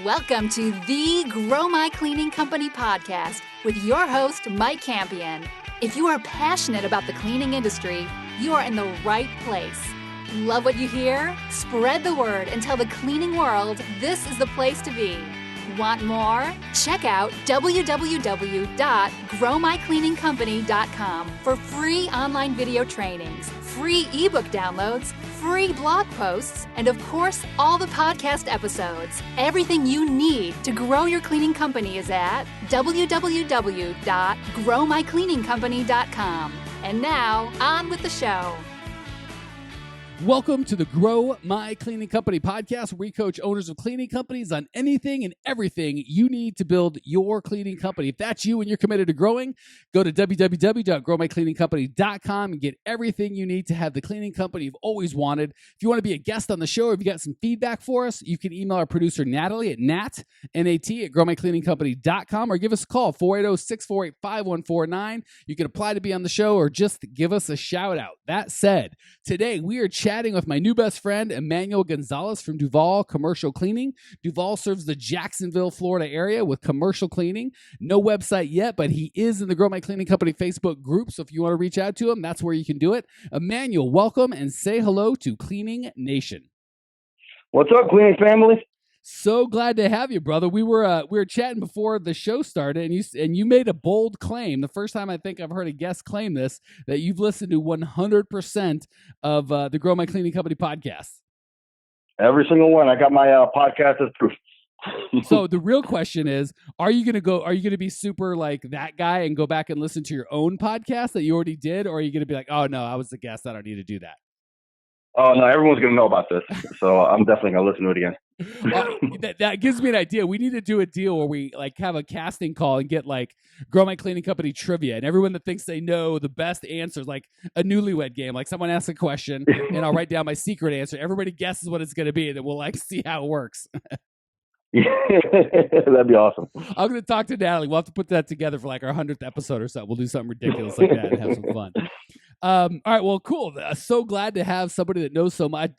Welcome to the Grow My Cleaning Company podcast with your host, Mike Campion. If you are passionate about the cleaning industry, you are in the right place. Love what you hear? Spread the word and tell the cleaning world this is the place to be. Want more? Check out www.growmycleaningcompany.com for free online video trainings, free ebook downloads, free blog posts, and of course, all the podcast episodes. Everything you need to grow your cleaning company is at www.growmycleaningcompany.com. And now, on with the show. Welcome to the Grow My Cleaning Company podcast, where we coach owners of cleaning companies on anything and everything you need to build your cleaning company. If that's you and you're committed to growing, go to www.growmycleaningcompany.com and get everything you need to have the cleaning company you've always wanted. If you want to be a guest on the show, or if you got some feedback for us, you can email our producer, Natalie, at growmycleaningcompany.com, or give us a call, 480-648-5149. You can apply to be on the show or just give us a shout out. That said, today we are chatting with my new best friend, Emmanuel Gonzales from Duval Commercial Cleaning. Duval serves the Jacksonville, Florida area with commercial cleaning. No website yet, but he is in the Grow My Cleaning Company Facebook group. So if you want to reach out to him, that's where you can do it. Emmanuel, welcome and say hello to Cleaning Nation. What's up, cleaning family? So glad to have you, brother. We were chatting before the show started, and you made a bold claim. The first time I think I've heard a guest claim this, that you've listened to 100% of the Grow My Cleaning Company podcast. Every single one. I got my podcast as proof. So the real question is, are you going to be super like that guy and go back and listen to your own podcast that you already did? Or are you going to be like, oh no, I was the guest, I don't need to do that? Oh no, everyone's going to know about this. So I'm definitely going to listen to it again. That gives me an idea. We need to do a deal where we like have a casting call and get like Grow My Cleaning Company trivia, and everyone that thinks they know the best answers, like a newlywed game. Like someone asks a question and I'll write down my secret answer. Everybody guesses what it's going to be, and then we'll like see how it works. That'd be awesome. I'm going to talk to Natalie. We'll have to put that together for like our 100th episode or so. We'll do something ridiculous like that and have some fun. All right. Well, cool. So glad to have somebody that knows so much.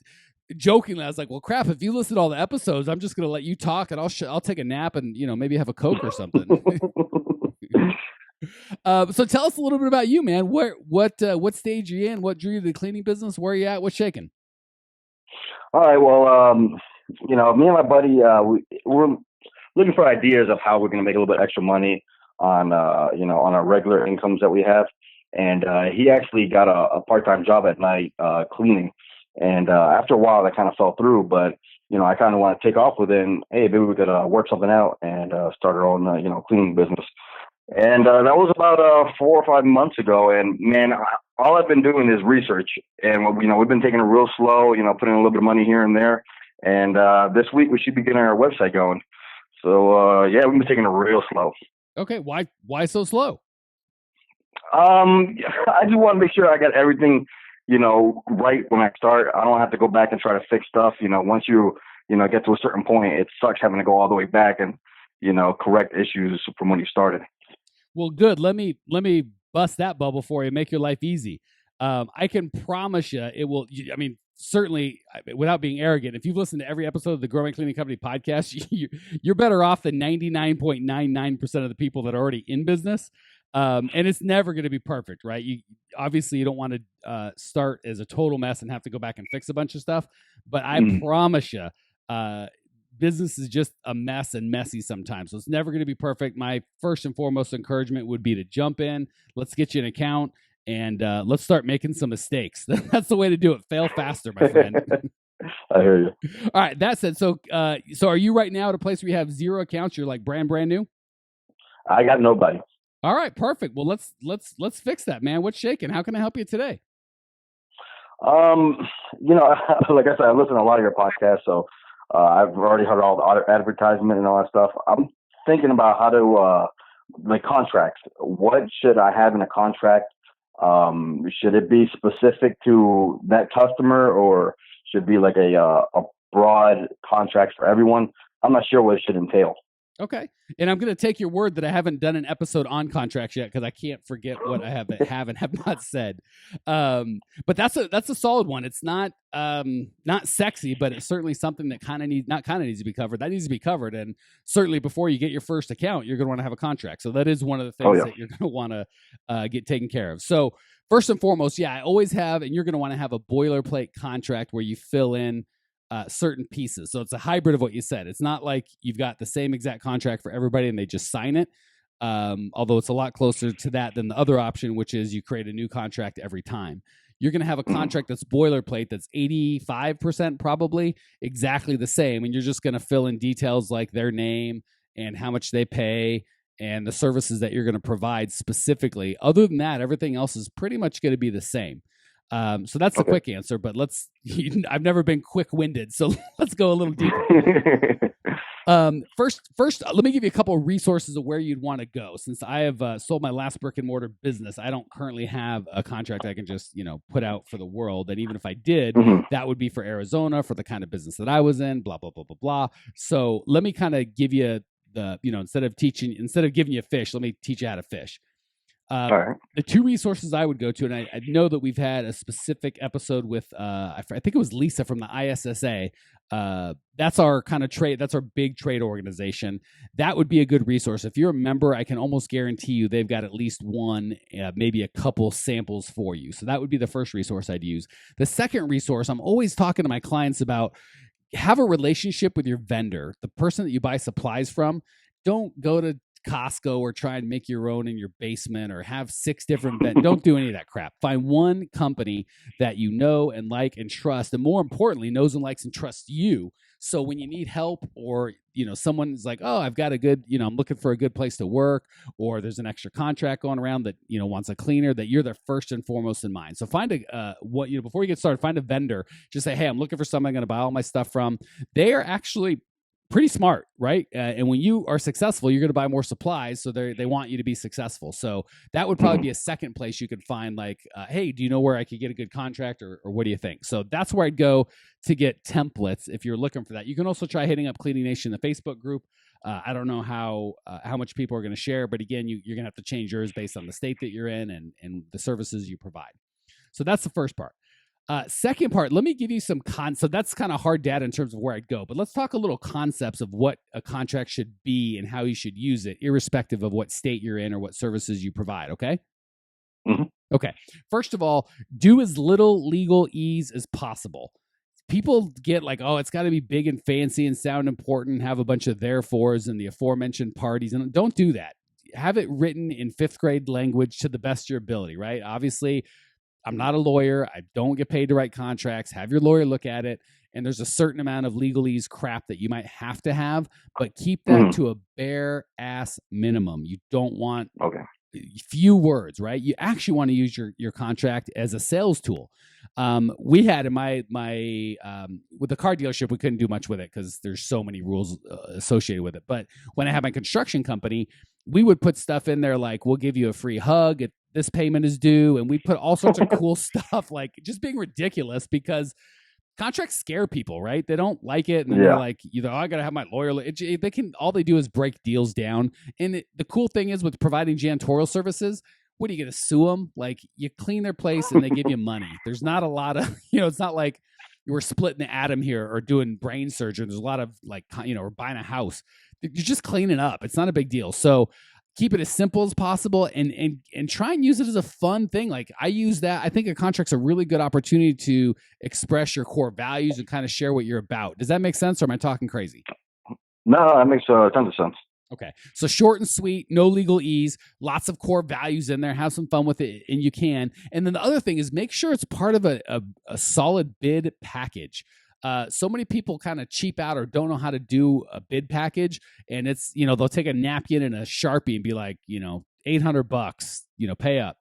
Jokingly, I was like, well, crap, if you listen to all the episodes, I'm just going to let you talk and I'll take a nap and, maybe have a Coke or something. So tell us a little bit about you, man. What stage are you in? What drew you to the cleaning business? Where are you at? What's shaking? All right. Well, me and my buddy, we're looking for ideas of how we're going to make a little bit extra money on our regular incomes that we have. And he actually got a part-time job at night cleaning. And after a while, that kind of fell through. But, I kind of want to take off with it. And, hey, maybe we could work something out and start our own, cleaning business. And that was about 4 or 5 months ago. And, man, all I've been doing is research. And, we've been taking it real slow, putting a little bit of money here and there. And this week we should be getting our website going. So, we've been taking it real slow. Okay. Why so slow? I just want to make sure I got everything, right when I start. I don't have to go back and try to fix stuff. Once you get to a certain point, it sucks having to go all the way back and, correct issues from when you started. Well, good. Let me bust that bubble for you, make your life easy. I can promise you it will. I mean, certainly, without being arrogant, if you've listened to every episode of the Grow My Cleaning Company podcast, you're better off than 99.99% of the people that are already in business. And it's never going to be perfect, right? You don't want to start as a total mess and have to go back and fix a bunch of stuff. But I promise you, business is just a mess and messy sometimes. So it's never going to be perfect. My first and foremost encouragement would be to jump in. Let's get you an account and let's start making some mistakes. That's the way to do it. Fail faster, my friend. I hear you. All right. That said, so are you right now at a place where you have 0 accounts? You're like brand new? I got nobody. All right, perfect. Well, let's fix that, man. What's shaking? How can I help you today? Like I said, I listen to a lot of your podcasts, so I've already heard all the advertisement and all that stuff. I'm thinking about how to like contracts. What should I have in a contract? Should it be specific to that customer, or should it be like a broad contract for everyone? I'm not sure what it should entail. Okay. And I'm going to take your word that I haven't done an episode on contracts yet because I can't forget what I have and have not said. But that's a solid one. It's not sexy, but it's certainly something that needs to be covered. That needs to be covered. And certainly before you get your first account, you're going to want to have a contract. So that is one of the things that you're going to want to get taken care of. So first and foremost, I always have, and you're going to want to have a boilerplate contract where you fill in certain pieces. So it's a hybrid of what you said. It's not like you've got the same exact contract for everybody and they just sign it. Although it's a lot closer to that than the other option, which is you create a new contract every time. You're going to have a contract that's boilerplate that's 85% probably exactly the same. And you're just going to fill in details like their name and how much they pay and the services that you're going to provide specifically. Other than that, everything else is pretty much going to be the same. So that's the quick answer, but I've never been quick-winded, so let's go a little deeper. First, let me give you a couple of resources of where you'd want to go. Since I have sold my last brick and mortar business, I don't currently have a contract I can just, put out for the world. And even if I did, that would be for Arizona, for the kind of business that I was in, blah, blah, blah, blah, blah. So let me kind of give you instead of giving you fish, let me teach you how to fish. The two resources I would go to, and I know that we've had a specific episode with, I think it was Lisa from the ISSA. That's our kind of trade. That's our big trade organization. That would be a good resource. If you're a member, I can almost guarantee you they've got at least one, maybe a couple samples for you. So that would be the first resource I'd use. The second resource, I'm always talking to my clients about, have a relationship with your vendor, the person that you buy supplies from. Don't go to Costco or try and make your own in your basement or have 6 different don't do any of that crap. Find one company that you know and like and trust, and more importantly, knows and likes and trusts you. So when you need help, or someone's like, oh, I've got a good, I'm looking for a good place to work, or there's an extra contract going around that wants a cleaner, that you're the first and foremost in mind. So find before you get started, find a vendor. Just say, hey, I'm looking for someone I'm going to buy all my stuff from. They are actually pretty smart, right? And when you are successful, you're going to buy more supplies. So they want you to be successful. So that would probably be a second place you could find, like, hey, do you know where I could get a good contract, or what do you think? So that's where I'd go to get templates if you're looking for that. You can also try hitting up Cleaning Nation, the Facebook group. I don't know how much people are going to share, but again, you're going to have to change yours based on the state that you're in and the services you provide. So that's the first part. Second part, let me give you some so that's kind of hard data in terms of where I'd go, but let's talk a little concepts of what a contract should be and how you should use it, irrespective of what state you're in or what services you provide. Okay. Mm-hmm. Okay. First of all, do as little legalese as possible. People get like, oh, it's got to be big and fancy and sound important, have a bunch of therefores and the aforementioned parties, and don't do that. Have it written in 5th grade language to the best of your ability, right? Obviously, I'm not a lawyer. I don't get paid to write contracts. Have your lawyer look at it. And there's a certain amount of legalese crap that you might have to have, but keep that to a bare ass minimum. You don't want few words, right? You actually want to use your contract as a sales tool. We had in my with the car dealership, we couldn't do much with it because there's so many rules associated with it. But when I had my construction company, we would put stuff in there like, we'll give you a free hug if this payment is due. And we put all sorts of cool stuff, like just being ridiculous, because contracts scare people, right? They don't like it. And they're like, I got to have my lawyer. All they do is break deals down. And the cool thing is with providing janitorial services, what are you going to sue them? Like, you clean their place and they give you money. There's not a lot of, it's not like we're splitting the atom here or doing brain surgery. There's a lot of like, or buying a house. You're just cleaning up. It's not a big deal. So keep it as simple as possible and try and use it as a fun thing. Like, I use that. I think a contract's a really good opportunity to express your core values and kind of share what you're about. Does that make sense, or am I talking crazy? No, that makes tons of sense. Okay. So short and sweet, no legalese, lots of core values in there, have some fun with it, and you can. And then the other thing is, make sure it's part of a solid bid package. So many people kind of cheap out or don't know how to do a bid package, and it's, they'll take a napkin and a Sharpie and be like, $800, pay up.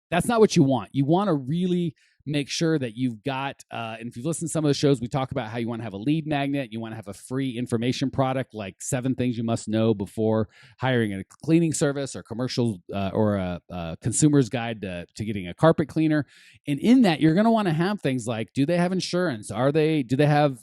That's not what you want. You want to really make sure that you've got, and if you've listened to some of the shows, we talk about how you want to have a lead magnet. You want to have a free information product, like 7 things you must know before hiring a cleaning service or commercial or a consumer's guide to getting a carpet cleaner. And in that, you're going to want to have things like, do they have insurance? Do they have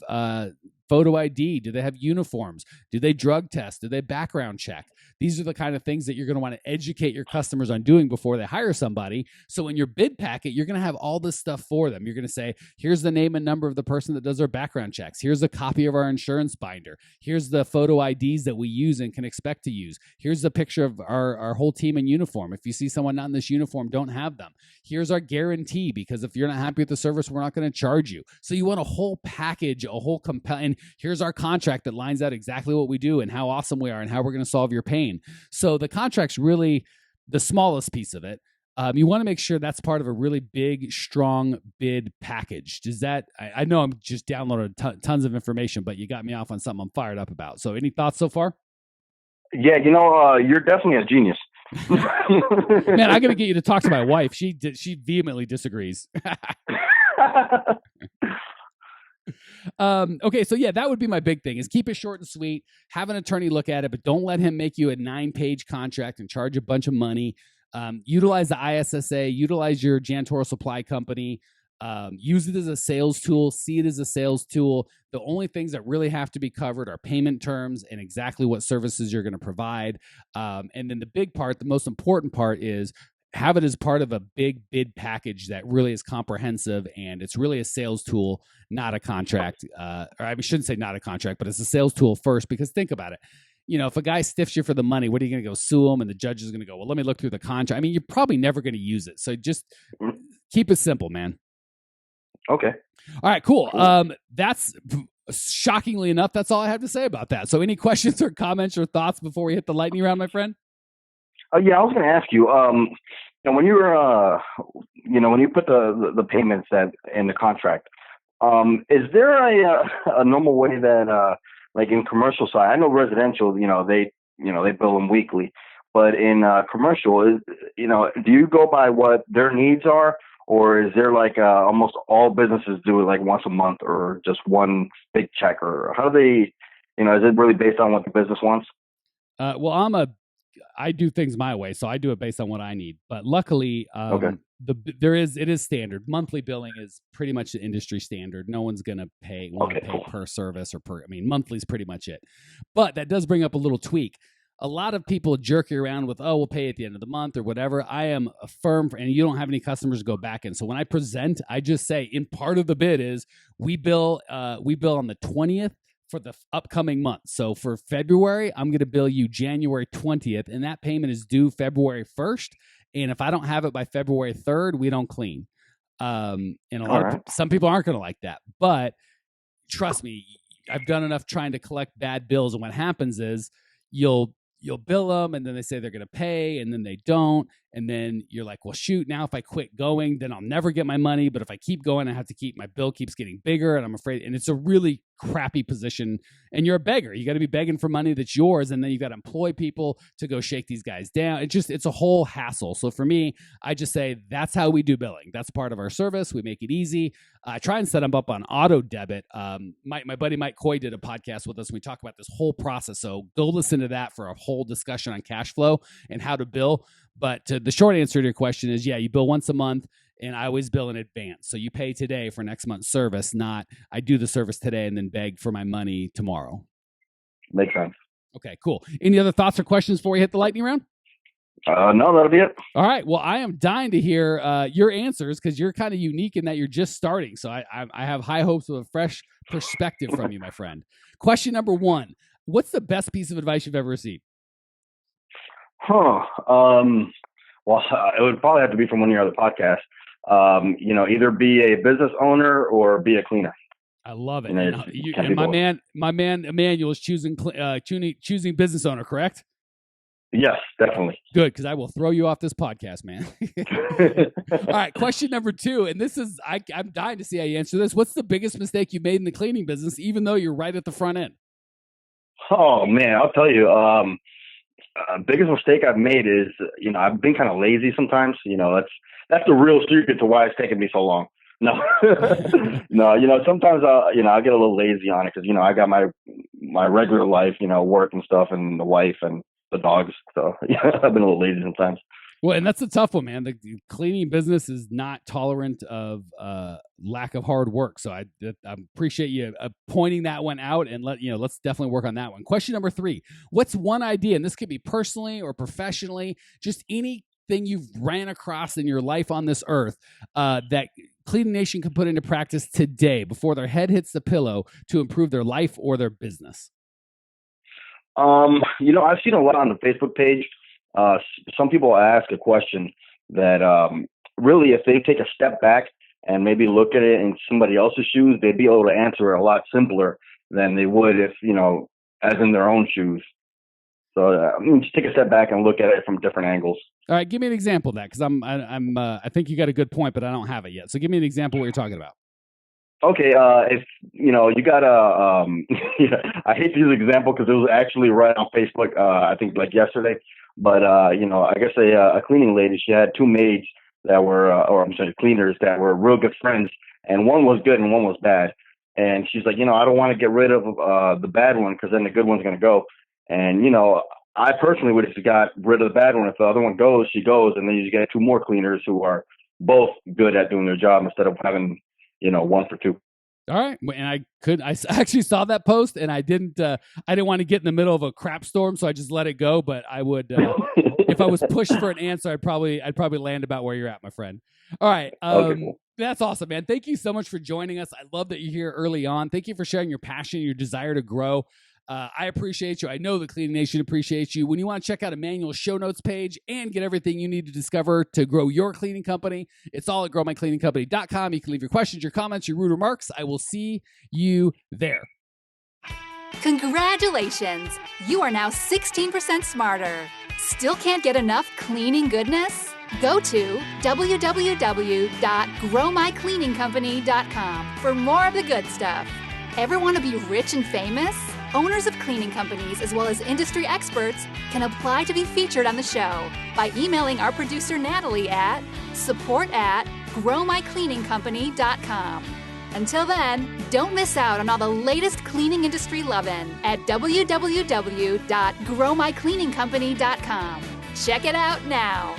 photo ID? Do they have uniforms? Do they drug test? Do they background check? These are the kind of things that you're going to want to educate your customers on doing before they hire somebody. So in your bid packet, you're going to have all this stuff for them. You're going to say, here's the name and number of the person that does our background checks. Here's a copy of our insurance binder. Here's the photo IDs that we use and can expect to use. Here's the picture of our whole team in uniform. If you see someone not in this uniform, don't have them. Here's our guarantee, because if you're not happy with the service, we're not going to charge you. So you want a whole package, a whole and here's our contract that lines out exactly what we do and how awesome we are and how we're going to solve your pain. So the contract's really the smallest piece of it. You want to make sure that's part of a really big, strong bid package. Does that? I know I'm just downloading tons of information, but you got me off on something I'm fired up about. So any thoughts so far? Yeah, you're definitely a genius. Man, I got to get you to talk to my wife. She vehemently disagrees. Okay, so yeah, that would be my big thing, is keep it short and sweet. Have an attorney look at it, but don't let him make you a 9-page contract and charge a bunch of money. Utilize the ISSA, utilize your janitorial supply company, use it as a sales tool, see it as a sales tool. The only things that really have to be covered are payment terms and exactly what services you're going to provide. And then the big part, the most important part, is have it as part of a big bid package that really is comprehensive, and it's really a sales tool, not a contract. Or I shouldn't say not a contract, but it's a sales tool first, because think about it. If a guy stiffs you for the money, what are you going to go sue him? And the judge is going to go, well, let me look through the contract. You're probably never going to use it. So just keep it simple, man. Okay. All right, cool. That's shockingly enough, that's all I have to say about that. So any questions or comments or thoughts before we hit the lightning round, my friend? Yeah, I was going to ask you, when you were, when you put the payments in the contract, is there a normal way that, like in commercial side, I know residential, they bill them weekly, but in commercial, do you go by what their needs are, or is there like almost all businesses do it like once a month, or just one big check, or how do they, is it really based on what the business wants? Well, I do things my way, so I do it based on what I need. But luckily, it is standard. Monthly billing is pretty much the industry standard. No one's going to pay per service or monthly is pretty much it. But that does bring up a little tweak. A lot of people jerk you around with, we'll pay at the end of the month or whatever. I am a firm, and you don't have any customers to go back in. So when I present, I just say, in part of the bid is we bill on the 20th. For the upcoming month. So for February, I'm going to bill you January 20th, and that payment is due February 1st. And if I don't have it by February 3rd, we don't clean. And some people aren't going to like that, but trust me, I've done enough trying to collect bad bills. And what happens is you'll bill them, and then they say they're going to pay, and then they don't. And then you're like, well, shoot, now if I quit going, then I'll never get my money. But if I keep going, I have to my bill keeps getting bigger, and I'm afraid, and it's a really crappy position. And you're a beggar. You got to be begging for money that's yours. And then you got to employ people to go shake these guys down. It's a whole hassle. So for me, I just say, that's how we do billing. That's part of our service. We make it easy. I try and set them up on auto debit. My buddy Mike Coy did a podcast with us, and we talk about this whole process. So go listen to that for a whole discussion on cash flow and how to bill. But the short answer to your question is, yeah, you bill once a month, and I always bill in advance. So you pay today for next month's service, not I do the service today and then beg for my money tomorrow. Makes sense. Okay, cool. Any other thoughts or questions before we hit the lightning round? No, that'll be it. All right. Well, I am dying to hear your answers, because you're kind of unique in that you're just starting. So I have high hopes of a fresh perspective from you, my friend. Question number 1. What's the best piece of advice you've ever received? Well, it would probably have to be from one of your other podcasts. Either be a business owner or be a cleaner. I love it. And my man Emmanuel is choosing business owner, correct? Yes, definitely. Good, because I will throw you off this podcast, man. All right, question number 2, and this is I'm dying to see how you answer this. What's the biggest mistake you made in the cleaning business, even though you're right at the front end? Oh man, I'll tell you. Biggest mistake I've made is, I've been kind of lazy sometimes. That's the real secret to why it's taken me so long. No, no, sometimes I get a little lazy on it because, I got my regular life, work and stuff, and the wife and the dogs. So I've been a little lazy sometimes. Well, and that's a tough one, man. The cleaning business is not tolerant of lack of hard work. So I appreciate you pointing that one out, and let's definitely work on that one. Question number 3, what's one idea, and this could be personally or professionally, just anything you've ran across in your life on this earth that Cleaning Nation can put into practice today before their head hits the pillow to improve their life or their business? I've seen a lot on the Facebook page. Some people ask a question that really, if they take a step back and maybe look at it in somebody else's shoes, they'd be able to answer it a lot simpler than they would if, as in their own shoes. So just take a step back and look at it from different angles. All right, give me an example of that, because I think you got a good point, but I don't have it yet. So give me an example of what you're talking about. Okay, if you got a, I hate to use an example because it was actually right on Facebook, I think like yesterday. But I guess a cleaning lady, she had 2 maids that were, cleaners that were real good friends, and one was good and one was bad. And she's like, I don't want to get rid of the bad one because then the good one's gonna go. And I personally would have just got rid of the bad one. If the other one goes, she goes, and then you just get 2 more cleaners who are both good at doing their job instead of having 1 for 2. All right, and I actually saw that post, and I didn't want to get in the middle of a crap storm, so I just let it go. But I would, if I was pushed for an answer, I'd probably land about where you're at, my friend. All right, okay, cool. That's awesome, man. Thank you so much for joining us. I love that you're here early on. Thank you for sharing your passion, your desire to grow. I appreciate you. I know the Cleaning Nation appreciates you. When you want to check out Emmanuel's show notes page and get everything you need to discover to grow your cleaning company, it's all at growmycleaningcompany.com. You can leave your questions, your comments, your rude remarks. I will see you there. Congratulations! You are now 16% smarter. Still can't get enough cleaning goodness? Go to www.growmycleaningcompany.com for more of the good stuff. Ever want to be rich and famous? Owners of cleaning companies, as well as industry experts, can apply to be featured on the show by emailing our producer Natalie at support@growmycleaningcompany.com. Until then, don't miss out on all the latest cleaning industry lovin' at www.growmycleaningcompany.com. Check it out now.